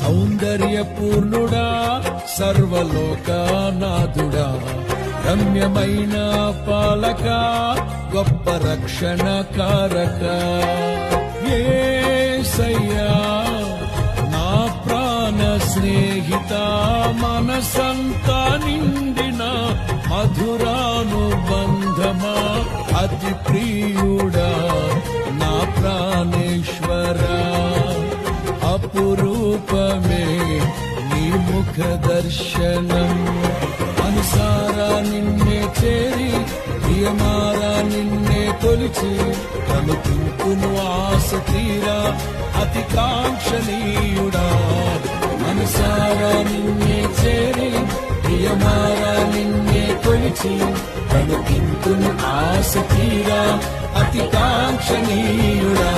సౌందర్యపూర్ణుడా సర్వలోకనాథుడా రమ్యమైన పాలక గొప్ప రక్షణ కారక యేసయ్యా నా ప్రాణ స్నేహిత మనసంతా నిండిన మధురానుబంధమా అతి ప్రియుడా నా ప్రాణేశ్వరా అపురూపమే నీ ముఖ దర్శనం మనసారా నిన్నే చేరి ప్రియమారా నిన్నే కొలిచి కనుకుంటును ఆశ తీరా అతి కాంక్షణీయుడా మనసారా నిన్నే చేరి ప్రియమారా నిన్నే కొలిచి కనుకుంటును ఆశ తీరా అతి కాంక్షణీయుడా